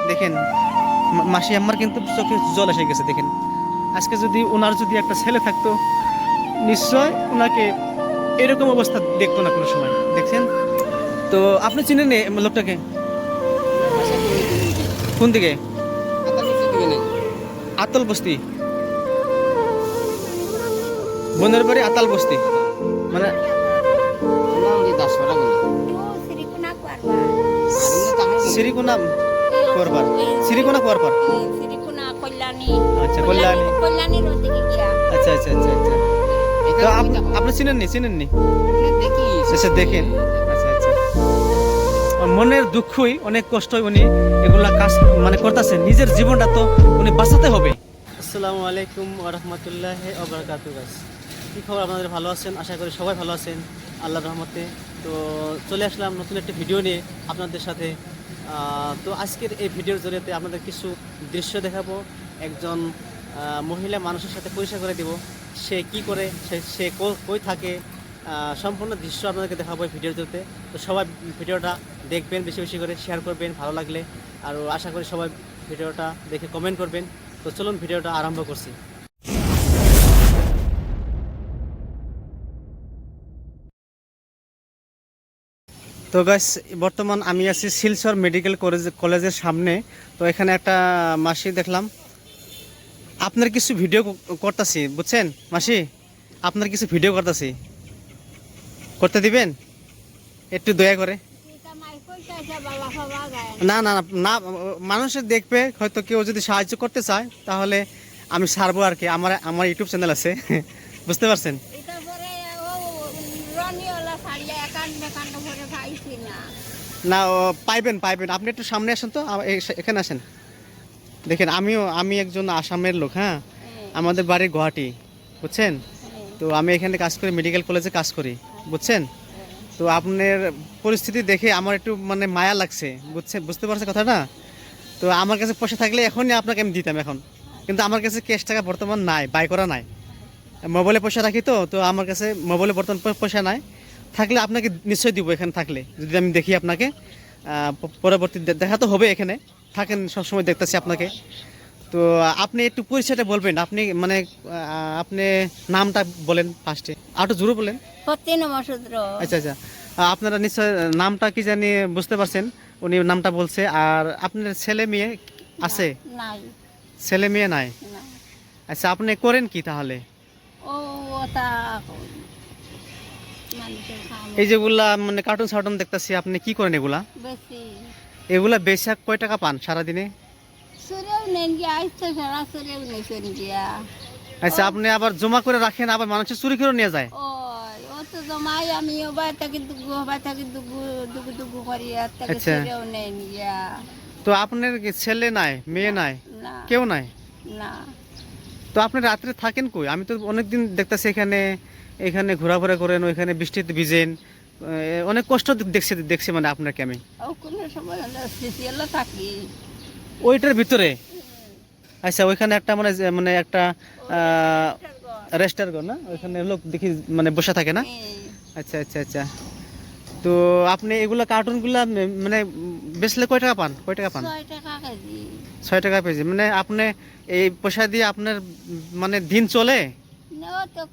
দেখেন মাসি আম্মার কিন্তু চোখে জল এসে গেছে। দেখেন আজকে যদি ওনার যদি একটা ছেলে থাকতো নিশ্চয় ওনাকে এরকম অবস্থা দেখতো না কোনো সময়। দেখছেন তো আপনি চিনেন এই লোকটাকে? কোন দিকে? আতল বস্তি, বনের বাড়ি আতাল বস্তি মানে সিরিকোনা করবার, সিরিকোনা করবার। আচ্ছা কল্যাণী। আচ্ছা আচ্ছা আচ্ছা আচ্ছা। তো আপনি চিনেননি? চিনেননি? আচ্ছা দেখেন। আচ্ছা আচ্ছা। মনের দুঃখই অনেক কষ্টই উনি এগুলা কাজ মানে করতেছেন, নিজের জীবনটা তো উনি বাঁচাতে হবে। আসসালামু আলাইকুম ওয়া রাহমাতুল্লাহি ওয়া বারাকাতুহু। গাইস কি খবর? আপনাদের ভালো আছেন? আশা করি সবাই ভালো আছেন আল্লাহর রহমতে। তো চলে আসলাম নতুন একটি ভিডিও নিয়ে আপনাদের সাথে। তো আজকের এই ভিডিওর জরিয়ে আপনাদের কিছু দৃশ্য দেখাবো, একজন মহিলা মানুষের সাথে পরিচয় করে দেব, সে কি করে, সে কই থাকে, সম্পূর্ণ দৃশ্য আপনাদেরকে দেখাবো এই ভিডিওর জরিয়ে। তো সবাই ভিডিওটা দেখবেন, বেশি বেশি করে শেয়ার করবেন ভালো লাগলে, আর আশা করি সবাই ভিডিওটা দেখে কমেন্ট করবেন। তো চলুন ভিডিওটা আরম্ভ করছি। তো গাইস বর্তমান আমি আছি শিলচর মেডিকেল কলেজের সামনে। তো এখানে একটা মাসি দেখলাম, আপনার কিছু ভিডিও করতেছি বুঝছেন মাসি, আপনার কিছু ভিডিও করতেছি, করতে দিবেন একটু দয়া করে? না না না, মানুষের দেখবে হয়তো, কেউ যদি সাহায্য করতে চায় তাহলে আমি ছাড়বো আর কি। আমার আমার ইউটিউব চ্যানেল আছে বুঝতে পারছেন? না পাইবেন পাইবেন, আপনি একটু সামনে আসেন তো, এখানে আসেন। দেখেন আমি একজন আসামের লোক, হ্যাঁ, আমাদের বাড়ি গুয়াহাটি বুঝছেন। তো আমি এখানে কাজ করি, মেডিকেল কলেজে কাজ করি বুঝছেন। তো আপনার পরিস্থিতি দেখে আমার একটু মানে মায়া লাগছে বুঝতে পারছে কথাটা। তো আমার কাছে পয়সা থাকলে এখনই আপনাকে আমি দিতাম এখন, কিন্তু আমার কাছে ক্যাশ টাকা বর্তমান নাই, বাই করা নাই, মোবাইলে পয়সা রাখি। তো তো আমার কাছে মোবাইলে বর্তমান পয়সা নাই, থাকলে আপনাকে নিশ্চয়ই দিব এখানে থাকলে, যদি আমি দেখি আপনাকে। পরবর্তী দেখা তো হবে, এখানে থাকেন সবসময় দেখতেছি আপনাকে। তো আপনি একটু পরিচয়টা বলবেন, আপনি মানে আপনি নামটা বলেন ফার্স্টে, আর একটু জোরে বলেন। আচ্ছা আচ্ছা, আপনারা নিশ্চয় নামটা কি জানি বুঝতে পারছেন, উনি নামটা বলছে। আর আপনার ছেলে মেয়ে আছে? ছেলে মেয়ে নাই। আচ্ছা আপনি করেন কি তাহলে? এই যেগুলা মানে কার্টুন সার্টুন দেখতেছি, আপনি কি করেন এগুলা? এগুলা বেশি কয় টাকা পান সারাদিনে? আচ্ছা আপনি আবার জমা করে রাখেন, আবার মানুষের চুরি করে নিয়ে যায়? আচ্ছা, তো আপনার ছেলে নাই, মেয়ে নাই, কেউ নাই? তো আপনি রাত্রে থাকেন কই? আমি তো অনেকদিন দেখতেছি এখানে এখানে ঘোরাফেরা করেন, ওইখানে বৃষ্টিতে ভিজেন, অনেক কষ্ট দেখছি মানে আপনাকে আমি ওইটার ভিতরে। আচ্ছা ওইখানে একটা মানে মানে একটা রেস্টার ঘর না, ওইখানে লোক দেখি মানে বসে থাকে না? আচ্ছা আচ্ছা আচ্ছা। তো আপনি এগুলা কার্টুনগুলা মানে বেচলে কয় টাকা পান? কয় টাকা পান? 6 টাকা কেজি। মানে আপনি এই পয়সা দিয়ে আপনার মানে দিন চলে?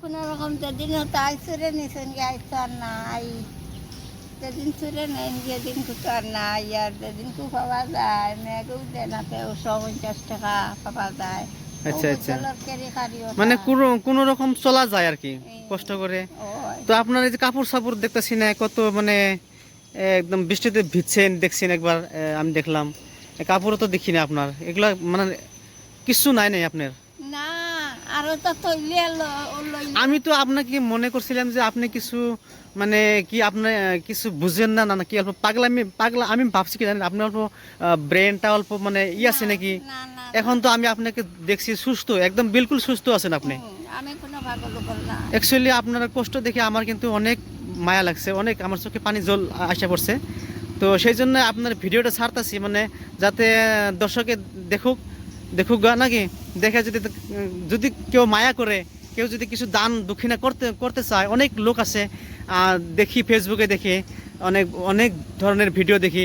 কোনো রকম যেদিন হতো আইসরে নিছেন আইসার নাই, যেদিন সুরে নেন যেদিন কুতো আর নাই, আর যেদিন কু পাওয়া যায় মেঘও দেয় না, 50 টাকা পাওয়া যায়। আচ্ছা আচ্ছা, মানে কোনো রকম চলা যায় আর কি কষ্ট করে। তো আপনার এই যে কাপড় সাপড় দেখতেছি না কত মানে একদম বৃষ্টিতে ভিজছেন দেখছেন একবার, আমি দেখলাম কাপড়ও তো দেখি না আপনার, এগুলা মানে কিছু নাই নাই আপনার? আমি তো আপনাকে মনে করছিলাম যে আপনি কিছু মানে কি আপনি কিছু বুঝেন না, না কি অল্প পাগলা আমি ভাবছি কি জানেন, আপনি অল্প ব্রেনটা অল্প মানে আছে নাকি। এখন তো আমি আপনাকে দেখছি সুস্থ, একদম বিলকুল সুস্থ আছেন আপনি। অ্যাকচুয়ালি আপনার কষ্ট দেখে আমার কিন্তু অনেক মায়া লাগছে, অনেক আমার চোখে পানি জল আসা পড়ছে। তো সেই জন্য আপনার ভিডিওটা ছাড়তাছি, মানে যাতে দর্শকে দেখুক নাকি, দেখে যদি যদি কেউ মায়া করে, কেউ যদি কিছু দান দক্ষিণা করতে চায়, অনেক লোক আছে দেখি ফেসবুকে দেখি, অনেক অনেক ধরনের ভিডিও দেখি,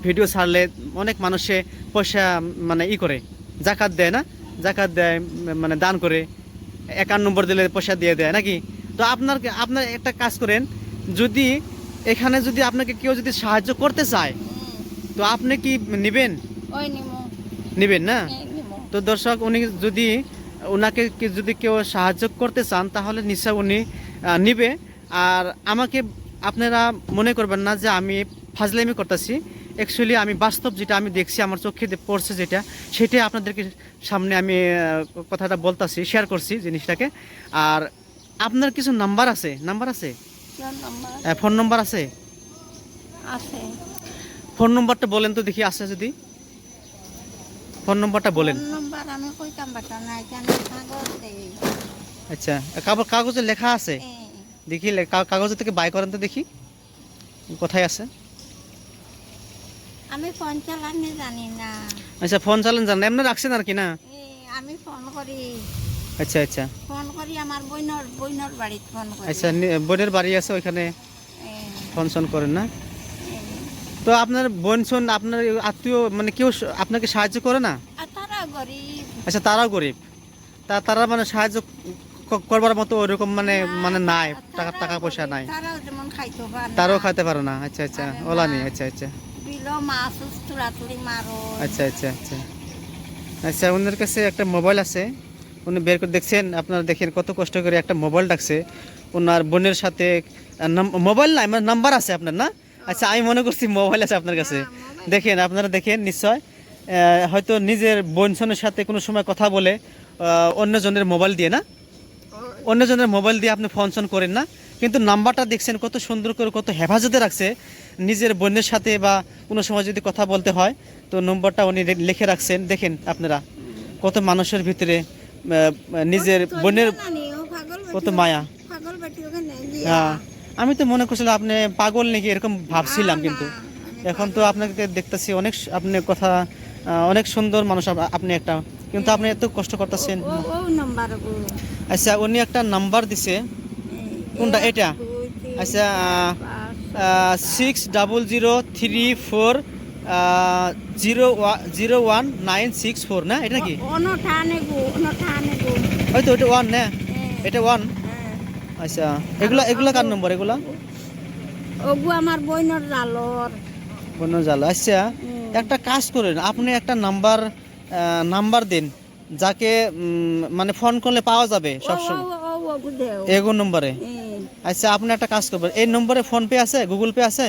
ভিডিও ছাড়লে অনেক মানুষে পয়সা মানে করে জাকাত দেয় না, জাকাত দেয় মানে দান করে, অ্যাকাউন্ট নম্বর দিলে পয়সা দিয়ে দেয় নাকি। তো আপনার একটা কাজ করেন, যদি এখানে যদি আপনাকে কেউ যদি সাহায্য করতে চায় তো আপনি কি নেবেন? ওই নিমু নেবেন না? নিমু। তো দর্শক, উনি যদি ওনাকে যদি কেউ সাহায্য করতে চান তাহলে নিশ্চয় উনি নিবে। আর আমাকে আপনারা মনে করবেন না যে আমি ফাজলামি করতেছি, অ্যাকচুয়ালি আমি বাস্তব যেটা আমি দেখছি, আমার চোখে পড়ছে যেটা, সেটাই আপনাদেরকে সামনে আমি কথাটা বলতাছি, শেয়ার করছি জিনিসটাকে। আর আপনার কিছু নাম্বার আছে? কোন নাম্বার? ফোন নাম্বার আছে? আছে। ফোন নাম্বারটা বলেন তো দেখি, আছে যদি ফোন নাম্বারটা বলেন। ফোন নাম্বার আমি কইতাম বাটা না, কেন কাগজ দেই। আচ্ছা, কাগজে লেখা আছে? দেখি কাগজ থেকে বাই করেন তো দেখি কোথায় আছে। আমি ফোন চালানি জানি না। আচ্ছা, ফোন চালান জানেন, এমনি রাখছেন আর কি না? আমি ফোন করি, আচ্ছা আচ্ছা ফোন করি আমার বইনর বাড়িতে ফোন করি। আচ্ছা, বোনের বাড়ি আছে ওইখানে ফোন শোন করেন না? তো আপনার বোন শোন, আপনার আত্মীয় মানে কেউ আপনাকে সাহায্য করে না? তারা গরিব। আচ্ছা, তারাও গরিব, তারা মানে সাহায্য করবার মতো ওরকম মানে নাই, টাকা পয়সা নাই, তারাও যেমন খাইতে পারে, তারাও খাইতে পারে না। আচ্ছা আচ্ছা, ওলা নেই। আচ্ছা আচ্ছা বিলো মাছ তুলাতুলি মারো। আচ্ছা আচ্ছা আচ্ছা আচ্ছা, ওনার কাছে একটা মোবাইল আছে, উনি বের করে দেখছেন, আপনারা দেখেন কত কষ্ট করে একটা মোবাইল ডাকছে ওনার বোনের সাথে। মোবাইল নাই, মানে নাম্বার আছে আপনার না? আচ্ছা, আমি মনে করছি মোবাইল আছে আপনার কাছে। দেখেন, আপনারা দেখেন নিশ্চয়, হয়তো নিজের বোনের সাথে কোনো সময় কথা বলে অন্যজনের মোবাইল দিয়ে না, অন্যজনের মোবাইল দিয়ে আপনি ফোন শোন করেন না, কিন্তু নাম্বারটা দেখছেন কত সুন্দর করে, কত হেফাজতে রাখছে। নিজের বোনের সাথে বা কোনো সময় যদি কথা বলতে হয় তো নম্বরটা উনি লিখে রাখছেন। দেখেন আপনারা কত মানুষের ভিতরে নিজের বোনের কত মায়া। হ্যাঁ, আমি তো মনে করছিলাম আপনি পাগল নাকি এরকম ভাবছিলাম, কিন্তু এখন তো আপনাকে দেখতেছি অনেক, আপনি কথা অনেক সুন্দর মানুষ আপনি একটা, কিন্তু আপনি এত কষ্ট করতেছেন। আচ্ছা, উনি একটা নাম্বার দিছে, কোনটা এটা? আচ্ছা, 6000340196 না, এটা কি? হয়তো ওটা 1 না, এটা 1। আচ্ছা, এগুলা কার নম্বর? এগুলা আমার বইনর জালর। বোনের জাল। আচ্ছা, একটা কাজ করেন, আপনি একটা নাম্বার দিন যাকে মানে ফোন করলে পাওয়া যাবে সবসময়, এগো নম্বরে। আচ্ছা, আপনি একটা কাজ করবেন, এই নম্বরে ফোন পে আছে, গুগল পে আছে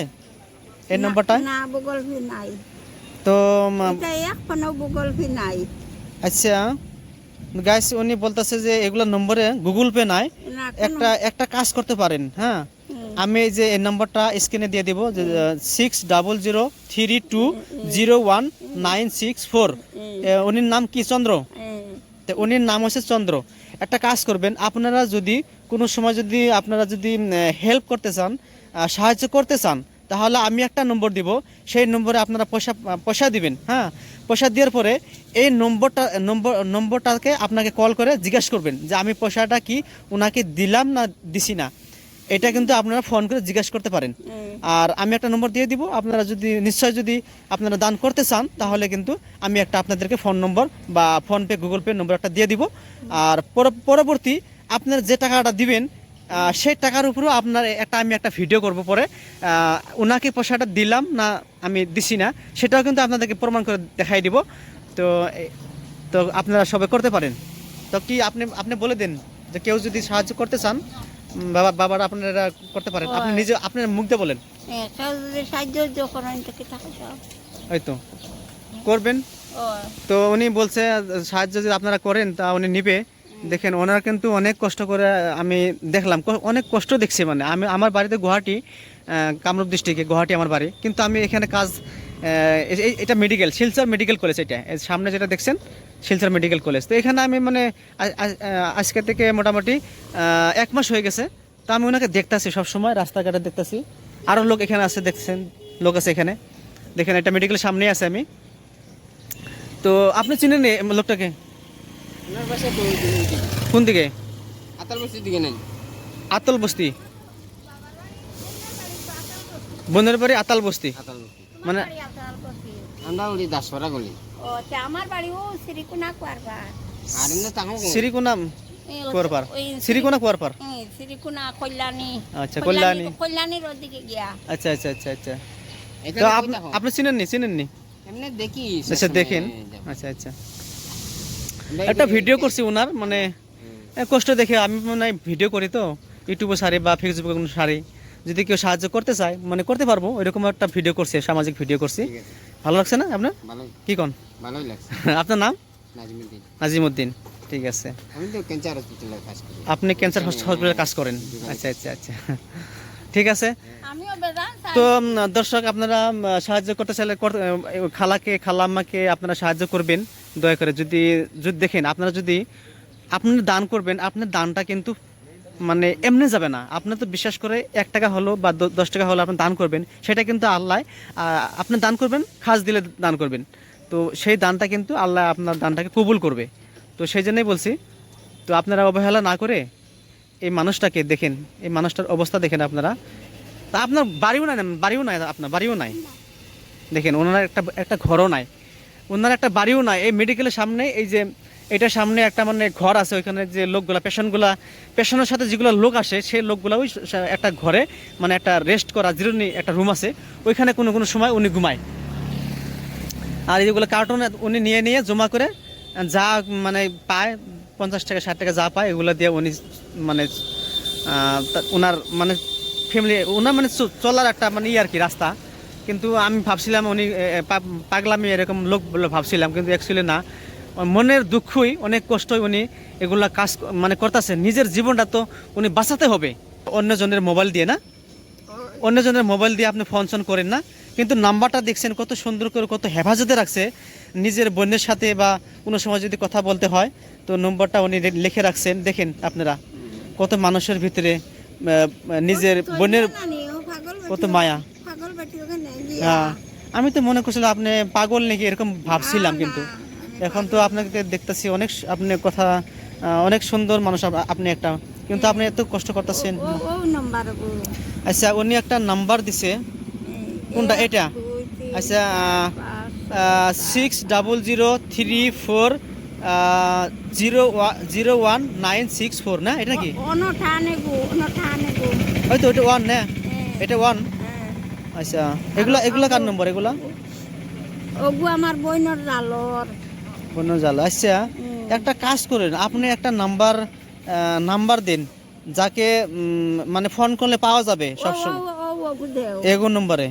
এই নম্বরটা? না, গুগল পে নাই তো। এখনো গুগল পে নাই। আচ্ছা গাইস, উনি বলতেছে যে এগুলো নম্বরে গুগল পে নাই। একটা কাজ করতে পারেন, হ্যাঁ, আমি এই যে এই নম্বরটা স্ক্রিনে দিয়ে দিব, যে 6003201964। উনির নাম কি? চন্দ্র। তো উনির নাম হচ্ছে চন্দ্র। একটা কাজ করবেন, আপনারা যদি কোনো সময় যদি আপনারা যদি হেল্প করতে চান, সাহায্য করতে চান, তাহলে আমি একটা নম্বর দিব, সেই নম্বরে আপনারা পয়সা দিবেন। হ্যাঁ, পয়সা দেওয়ার পরে এই নম্বরটাকে আপনাকে কল করে জিজ্ঞাসা করবেন যে আমি পয়সাটা কি ওনাকে দিলাম না দিছি না, এটা কিন্তু আপনারা ফোন করে জিজ্ঞাসা করতে পারেন। আর আমি একটা নম্বর দিয়ে দিব, আপনারা যদি নিশ্চয় যদি আপনারা দান করতে চান তাহলে কিন্তু আমি একটা আপনাদেরকে ফোন নম্বর বা ফোনপে গুগল পে নম্বর একটা দিয়ে দিব। আর পরবর্তী আপনার যে টাকাটা দিবেন সেই টাকার উপরেও আমি একটা ভিডিও করব পরে, ওনাকে পয়সাটা দিলাম না আমি দিছি না, সেটাও কিন্তু আপনাদেরকে প্রমাণ করে দেখাই দিব। তো আপনারা সবাই করতে পারেন। তো কি আপনি বলে দেন যে কেউ যদি সাহায্য করতে চান, বাবারা আপনারা করতে পারেন, আপনি নিজে আপনার মুখ দিয়ে বলেন। হয়তো করবেন। তো উনি বলছে সাহায্য যদি আপনারা করেন তা উনি নিবে। দেখেন, ওনারা কিন্তু অনেক কষ্ট করে, আমি দেখলাম অনেক কষ্ট দেখছি। মানে আমার বাড়িতে গুয়াহাটি, কামরূপ ডিস্ট্রিক্টে গুয়াহাটি আমার বাড়ি, কিন্তু আমি এখানে কাজ, এটা মেডিকেল, শিলচর মেডিকেল কলেজ, এটা সামনে যেটা দেখছেন শিলচর মেডিকেল কলেজ। তো এখানে আমি মানে আজকে থেকে মোটামুটি 1 মাস হয়ে গেছে। তো আমি ওনাকে দেখতেছি সবসময়, রাস্তাঘাটে দেখতেছি, আরও লোক এখানে আছে, দেখছেন লোক আছে এখানে, দেখেন এটা মেডিকেলের সামনেই আছে আমি। তো আপনি চিনেন লোকটাকে? কোন দিকে? আতল বস্তি, বোনের বাড়ি আতাল বস্তি। মানে বাড়ি আপনার করছি। আমরা উড়ি দাসপাড়া গলি ও আচ্ছা, আমার বাড়ি ও শ্রীকুনা কুয়ারবা। আর এমনি তাহলে শ্রীকোনা কুয়ারপার, শ্রীকোনা কুয়ারপার। শ্রীকুনা কল্যাণী। আচ্ছা, কল্যাণী। কল্যাণীর ওদিকে গিয়া। আচ্ছা আচ্ছা আচ্ছা আচ্ছা। তো আপনি চিনেননি? এমনি দেখি আচ্ছা, দেখেন। আচ্ছা আচ্ছা। একটা ভিডিও করছি ওনার, মানে কষ্ট দেখে আমি মানে ভিডিও করি তো, ইউটিউবে সারি বা ফেসবুকে কোনো সারি, যদি কেউ সাহায্য করতে চায় মানে করতে পারবো, এরকম একটা ভিডিও করছি, সামাজিক ভিডিও করছি। ভালো লাগছে না আপনার? ভালো, কি কোন? ভালোই লাগছে। আপনার নাম? নাজিমুদ্দিন। নাজিমুদ্দিন, ঠিক আছে। আমি তো ক্যান্সার হসপিটালে কাজ করি। আপনি ক্যান্সার হসপিটালে কাজ করেন? আচ্ছা আচ্ছা আচ্ছা, ঠিক আছে। আমিও বেজান তো দর্শক, আপনারা সাহায্য করতে চাইলে খালাম্মাকে আপনারা সাহায্য করবেন দয়া করে। যদি দেখেন আপনারা যদি দান করবেন, আপনার দানটা কিন্তু মানে এমনি যাবে না। আপনি তো বিশ্বাস করে 1 টাকা হলো বা 10 টাকা হলো আপনি দান করবেন, সেটা কিন্তু আল্লাহ আপনি দান করবেন, খাস দিলে দান করবেন, তো সেই দানটা কিন্তু আল্লাহ আপনার দানটাকে কবুল করবে। তো সেই জন্যই বলছি, তো আপনারা অবহেলা না করে এই মানুষটাকে দেখেন, এই মানুষটার অবস্থা দেখেন আপনারা। তা আপনার বাড়িও নাই, আপনার বাড়িও নাই, দেখেন ওনার একটা ঘরও নাই, ওনার একটা বাড়িও নাই। এই মেডিকেলের সামনে, এই যে এটার সামনে একটা মানে ঘর আছে, ওইখানে যে লোকগুলা পেশেন্টের সাথে যেগুলো লোক আসে, সেই লোকগুলা ওই একটা ঘরে মানে একটা রেস্ট করা জিরোনি একটা রুম আছে, ওইখানে কোনো সময় উনি ঘুমায়। আর এইগুলো কার্টুন উনি নিয়ে জমা করে যা মানে পায়, 50 টাকা 60 টাকা যা পায়, এগুলো দিয়ে উনি মানে ওনার মানে ফ্যামিলি, ওনার মানে চলার একটা মানে আর কি রাস্তা। কিন্তু আমি ভাবছিলাম উনি পাগলামি এরকম লোক বলে ভাবছিলাম, কিন্তু অ্যাকচুয়ালি না। মনের দুঃখই, অনেক কষ্টই উনি এগুলা কাজ মানে করতেছে। নিজের জীবনটা তো উনি বাঁচাতে হবে। অন্যজনের মোবাইল দিয়ে না, অন্যজনের মোবাইল দিয়ে আপনি ফোন করেন না, কিন্তু নাম্বারটা দেখছেন কত সুন্দর করে, কত হেফাজতে রাখছে। নিজের বোনের সাথে বা কোনো সময় যদি কথা বলতে হয়, তো নম্বরটা উনি লিখে রাখছেন। দেখেন আপনারা কত মানুষের ভিতরে নিজের বোনের কত মায়া। হ্যাঁ, আমি তো মনে করছিলাম আপনি পাগল নাকি এরকম ভাবছিলাম, কিন্তু এখন তো আপনাকে দেখতেছি অনেক, আপনি কথা অনেক সুন্দর মানুষ আপনি একটা, কিন্তু আপনি এত কষ্ট করতেছেন। আচ্ছা, উনি একটা নাম্বার দিছে, কোনটা এটা? আচ্ছা, 6000340196 না, এটা কি? হয়তো ওটা 1 না, এটা 1। আচ্ছা, এগুলা কার নম্বর? এগুলা আমার বইনের জালর। আচ্ছা, একটা কাজ করেন, আপনি একটা নাম্বার দিন, যাকে মানে ফোন করলে পাওয়া যাবে সবসময় এগো নম্বরে।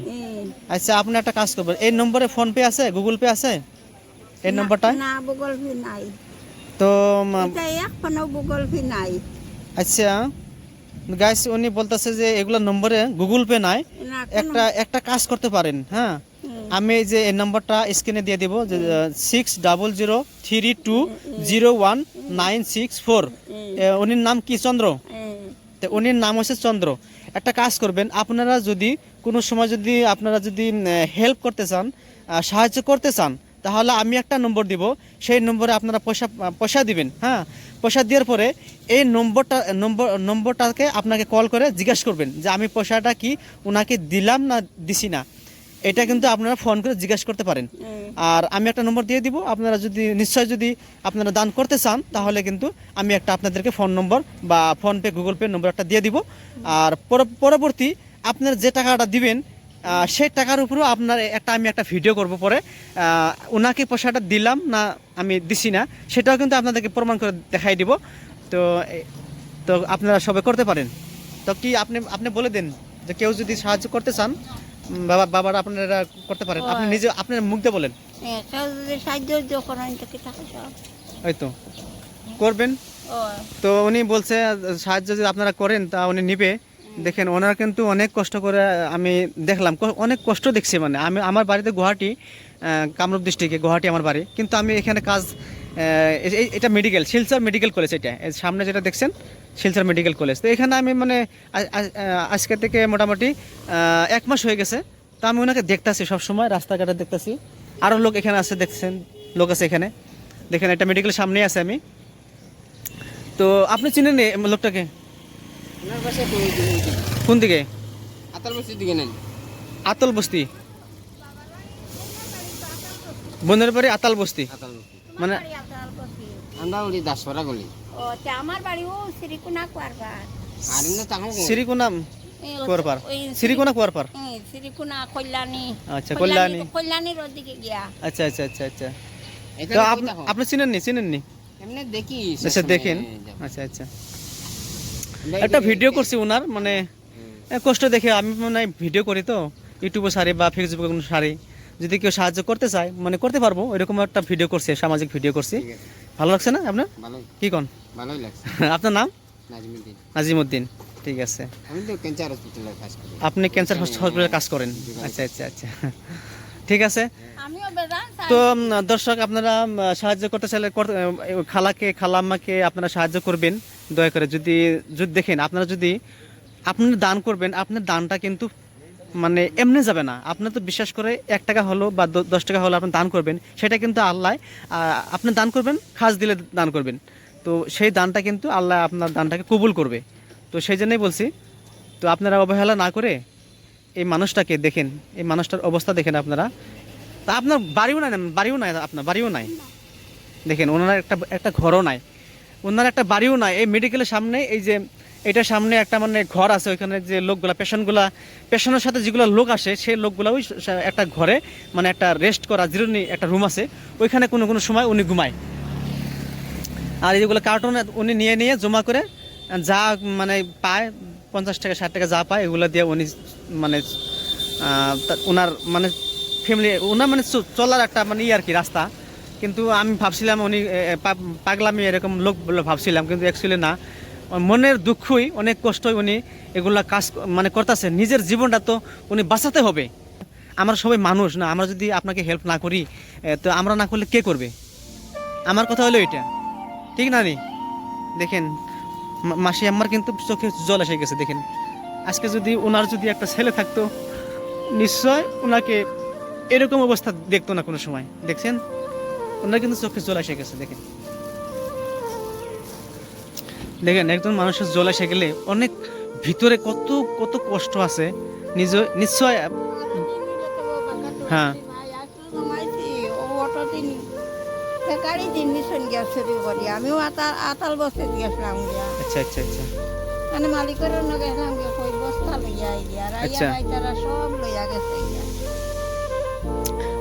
আচ্ছা, আপনি একটা কাজ করবেন, এই নম্বরে ফোন পে আছে, গুগল পে আছে এই নম্বরটা? না, গুগল পে নাই তো। এখনো গুগল পে নাই। আচ্ছা গাইস, উনি বলতেছে যে এগুলো নম্বরে গুগল পে নাই। একটা কাজ করতে পারেন, হ্যাঁ, আমি এই যে এই নাম্বারটা স্ক্রিনে দিয়ে দিব, যে 6003201964। উনির নাম কি? চন্দ্র। তো উনির নাম হচ্ছে চন্দ্র। একটা কাজ করবেন, আপনারা যদি কোনো সময় যদি আপনারা যদি হেল্প করতে চান, সাহায্য করতে চান, তাহলে আমি একটা নম্বর দিব, সেই নম্বরে আপনারা পয়সা দিবেন। হ্যাঁ, পয়সা দেওয়ার পরে এই নম্বরটাকে আপনাকে কল করে জিজ্ঞাসা করবেন যে আমি পয়সাটা কি ওনাকে দিলাম না দিছি না। এটা কিন্তু আপনারা ফোন করে জিজ্ঞাসা করতে পারেন। আর আমি একটা নম্বর দিয়ে দিব, আপনারা যদি আপনারা দান করতে চান, তাহলে কিন্তু আমি একটা আপনাদেরকে ফোন নম্বর বা ফোনপে গুগল পে নম্বর একটা দিয়ে দিব। আর পরবর্তী আপনারা যে টাকাটা দিবেন, সেই টাকার উপরেও আমি একটা ভিডিও করব পরে, ওনাকে পয়সাটা দিলাম না আমি দিছি না, সেটাও কিন্তু আপনাদেরকে প্রমাণ করে দেখাই দিব। তো আপনারা সবাই করতে পারেন। তো কি আপনি বলে দেন যে কেউ যদি সাহায্য করতে চান, বাবারা আপনারা করতে পারেন। আপনি নিজে আপনার মুখ দিয়ে বলেন, হয়তো করবেন। তো উনি বলছে সাহায্য যদি আপনারা করেন তা উনি নিবে। দেখেন ওনারা কিন্তু অনেক কষ্ট করে, আমি দেখলাম অনেক কষ্ট দেখছি। মানে আমার বাড়িতে গুয়াহাটি, কামরূপ ডিস্ট্রিক্টে গুয়াহাটি আমার বাড়ি, কিন্তু আমি এখানে কাজ, এটা মেডিকেল, শিলচর মেডিকেল কলেজ, এটা সামনে যেটা দেখছেন শিলচর মেডিকেল কলেজ। তো এখানে আমি মানে আজকে থেকে মোটামুটি 1 মাস হয়ে গেছে। তো আমি ওনাকে দেখতেছি সবসময়, রাস্তাঘাটে দেখতেছি। আরও লোক এখানে আছে, দেখছেন লোক আছে এখানে, দেখেন এটা মেডিকেলের সামনেই আছে আমি। তো আপনি চিনেন লোকটাকে? কোন দিকে? আতাল বস্তির দিকে নেন। আতল বস্তি। বোনের বাড়ি আতাল বস্তি, আতাল মানে বাড়ি আপনার বসি। আমরা বলি দাসপাড়া গলি ও তে আমার বাড়ি ও শ্রীকুনা কুয়ারপাড়। আর না তাহো সিরিকোনা কুয়ারপার, সিরিকোনা কুয়ারপার। শ্রীকুনা কল্যাণী। আচ্ছা, কল্যাণী। কল্যাণীর ওদিকে গিয়া। আচ্ছা আচ্ছা আচ্ছা আচ্ছা। তো এখানে আপনি চিনেননি? এমনি দেখি আচ্ছা, দেখেন। আচ্ছা আচ্ছা। একটা ভিডিও করছি ওনার, মানে কষ্ট দেখে আমি মানে ভিডিও করি তো, ইউটিউবে সারি বা ফেসবুকে কোনো সারি, যদি কেউ সাহায্য করতে চায় মানে করতে পারবো, এরকম একটা ভিডিও করছি, সামাজিক ভিডিও করছি। ঠিক আছে, ভালো লাগছে না আপনার? ভালোই কি কন? ভালোই লাগছে। আপনার নাম? নাজমুদ্দিন। নাজিমউদ্দিন, ঠিক আছে। আমি তো ক্যান্সার হসপিটালে কাজ করি। আপনি ক্যান্সার হসপিটালে কাজ করেন? আচ্ছা আচ্ছা আচ্ছা, ঠিক আছে। আমিও বেজান তো দর্শক, আপনারা সাহায্য করতে চাইলে খালাম্মাকে আপনারা সাহায্য করবেন দয়া করে। যদি দেখেন, আপনারা যদি আপনি দান করবেন, আপনার দানটা কিন্তু মানে এমনি যাবে না। আপনার তো বিশ্বাস করে 1 টাকা হলো বা 10 টাকা হলো আপনি দান করবেন, সেটা কিন্তু আল্লাহ, আপনি দান করবেন খাস দিলে দান করবেন, তো সেই দানটা কিন্তু আল্লাহ আপনার দানটাকে কবুল করবে। তো সেই জন্যই বলছি, তো আপনারা অবহেলা না করে এই মানুষটাকে দেখেন, এই মানুষটার অবস্থা দেখেন আপনারা। তা আপনার বাড়িও নাই, আপনার বাড়িও নাই, দেখেন ওনার একটা ঘরও নাই, ওনার একটা বাড়িও নাই। এই মেডিকেলের সামনে, এই যে এটার সামনে একটা মানে ঘর আছে, ওইখানে যে লোকগুলা পেশেন্টের সাথে যেগুলো লোক আসে, সেই লোকগুলা ওই একটা ঘরে মানে একটা রেস্ট করা জিরোনি একটা রুম আছে, ওইখানে কোনো সময় উনি ঘুমায়। আর এইগুলো কার্টুন উনি নিয়ে জমা করে যা মানে পায়, 50 টাকা 60 টাকা যা পায়, এগুলো দিয়ে উনি মানে ওনার মানে ফ্যামিলি, ওনার মানে চলার একটা মানে আর কি রাস্তা। কিন্তু আমি ভাবছিলাম উনি পাগলামি এরকম লোক বলে ভাবছিলাম, কিন্তু অ্যাকচুয়ালি না, মনের দুঃখই, অনেক কষ্টই উনি এগুলা কাজ মানে করতেছে। নিজের জীবনটা তো উনি বাঁচাতে হবে। আমরা সবাই মানুষ না, আমরা যদি আপনাকে হেল্প না করি, তো আমরা না করলে কে করবে? আমার কথা হলো এটা, ঠিক না নি? দেখেন মাসি আম্মার কিন্তু চোখে জল এসে গেছে। দেখেন আজকে যদি ওনার যদি একটা ছেলে থাকতো, নিশ্চয় ওনাকে এরকম অবস্থা দেখতো না কোনো সময়। দেখছেন ওনার কিন্তু চোখে জল এসে গেছে। দেখেন একজন মানুষের জল এসে গেলে অনেক ভিতরে কত কষ্ট আছে নিশ্চয়। হ্যাঁ, আমিও আতাল বসে গেছিলাম গিয়া, আচ্ছা আচ্ছা আচ্ছা মানে মালিকের গেছিলাম গিয়া, কই বস্তা লইয়া গিয়া, আচ্ছা। তারা সব লইয়া গেছে গিয়া।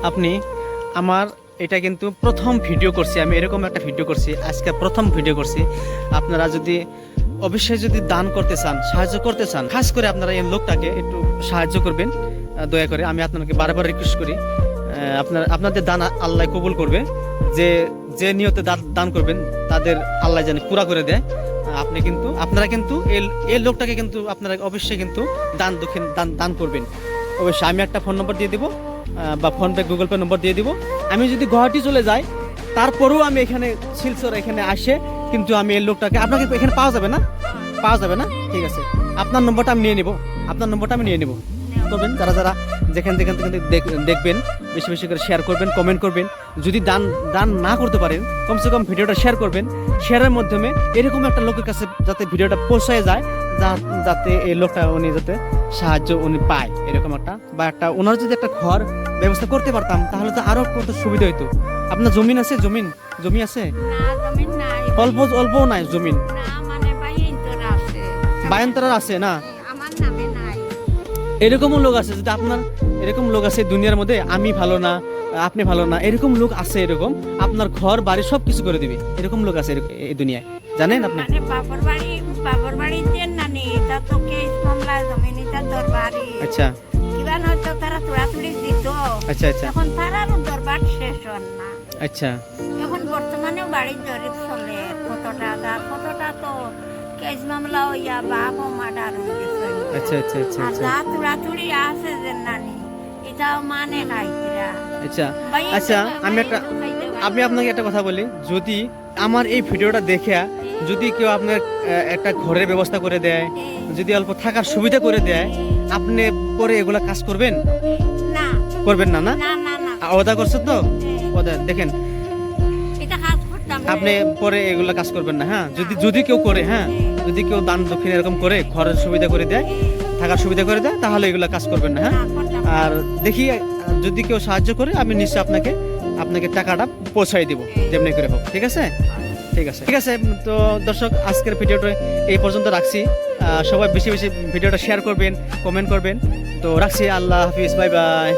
আপনি আমার এটা কিন্তু প্রথম ভিডিও করছি, আমি এরকম একটা ভিডিও করছি, আজকে প্রথম ভিডিও করছি। আপনারা যদি অবশ্যই যদি দান করতে চান, সাহায্য করতে চান, খাস করে আপনারা এই লোকটাকে একটু সাহায্য করবেন দয়া করে। আমি আপনাকে বারবার রিকোয়েস্ট করি, আপনাদের দান আল্লাহ কবুল করবে। যে নিয়তে দান করবেন তাদের আল্লাহ যেন পুরা করে দেয়। আপনারা কিন্তু এই লোকটাকে কিন্তু আপনারা অবশ্যই কিন্তু দান করবেন অবশ্যই। আমি একটা ফোন নম্বর দিয়ে দিব বা ফোনপে গুগল পে নম্বর দিয়ে দিব। আমি যদি গুয়াহাটি চলে যাই, তারপরেও আমি এখানে শিলচর এখানে আসে কিন্তু আমি এই লোকটাকে, আপনাকে এখানে পাওয়া যাবে না? ঠিক আছে, আপনার নম্বরটা আমি নিয়ে নিব। করবেন যারা যেখান থেকে দেখবেন, বেশি করে শেয়ার করবেন, কমেন্ট করবেন। যদি দান না করতে পারেন, কমসে কম ভিডিওটা শেয়ার করবেন। শেয়ারের মাধ্যমে এরকম একটা লোকের কাছে যাতে ভিডিওটা পৌঁছায় যায়, যাতে এই লোকটা উনি যাতে সাহায্য উনি পায়, এরকম একটা ওনার যদি একটা ঘর ব্যবস্থা করতে পারতাম, তাহলে তো আরো কত সুবিধা হইতো। আপনার জমি আছে? জমি আছে? না, জমিন নাই। অল্প নাই জমিন? না, মানে বায়ন্তরা আছে না? আমার নামে নাই। এরকমও লোক আছে, যদি আপনার এরকম লোক আছে দুনিয়ার মধ্যে, আমি ভালো না, আপনি ভালো না, এরকম লোক আছে, এরকম আপনার ঘর বাড়ি সব কিছু করে দিবে, এরকম লোক আছে এই দুনিয়ায়, জানেন আপনি? মানে বাবার বাড়ি দেন না নি, তা তো কেস মামলা জমিনি তা দরবারি। আচ্ছা, কিবা নয়তো তারা তুড়াতুড়ি দিত। আচ্ছা আচ্ছা, এখন তারারও দরবার শেষ হন না। আচ্ছা, এখন বর্তমানেও বাড়ির জরিপ চলে, কতটা তো কেস মামলা হইয়া বাপ ও মার্ডার হয়ে গেছে। আচ্ছা আচ্ছা আচ্ছা আর যা তুড়াতুড়ি আছে যে নানি, এটাও মানে খাইছিরা। আচ্ছা আচ্ছা। আমি আপনাকে একটা কথা বলি, যদি আমার এই ভিডিওটা দেখে যদি কেউ আপনার একটা ঘরের ব্যবস্থা করে দেয়, যদি অল্প থাকার সুবিধা করে দেয়, আপনি পরে এগুলা কাজ করবেন? না, করবেন না? না না না, ওদা করছেন তো? ওদা দেখেন, এটা কাজ করতাম। আপনি পরে এগুলা কাজ করবেন না। হ্যাঁ, যদি কেউ করে, হ্যাঁ, যদি কেউ দান দক্ষিণ এরকম করে ঘরের সুবিধা করে দেয়, থাকার সুবিধা করে দেয়, তাহলে এগুলা কাজ করবেন না। হ্যাঁ, আর দেখি যদি কেউ সাহায্য করে, আমি নিশ্চয় আপনাকে আপনাকে টাকাটা পৌঁছাই দিব যেমনি করে হোক, ঠিক আছে? ঠিক আছে, ঠিক আছে। তো দর্শক, আজকের ভিডিওটা এই পর্যন্ত রাখছি। সবাই বেশি বেশি ভিডিওটা শেয়ার করবেন, কমেন্ট করবেন। তো রাখছি, আল্লাহ হাফিজ, বাই বাই।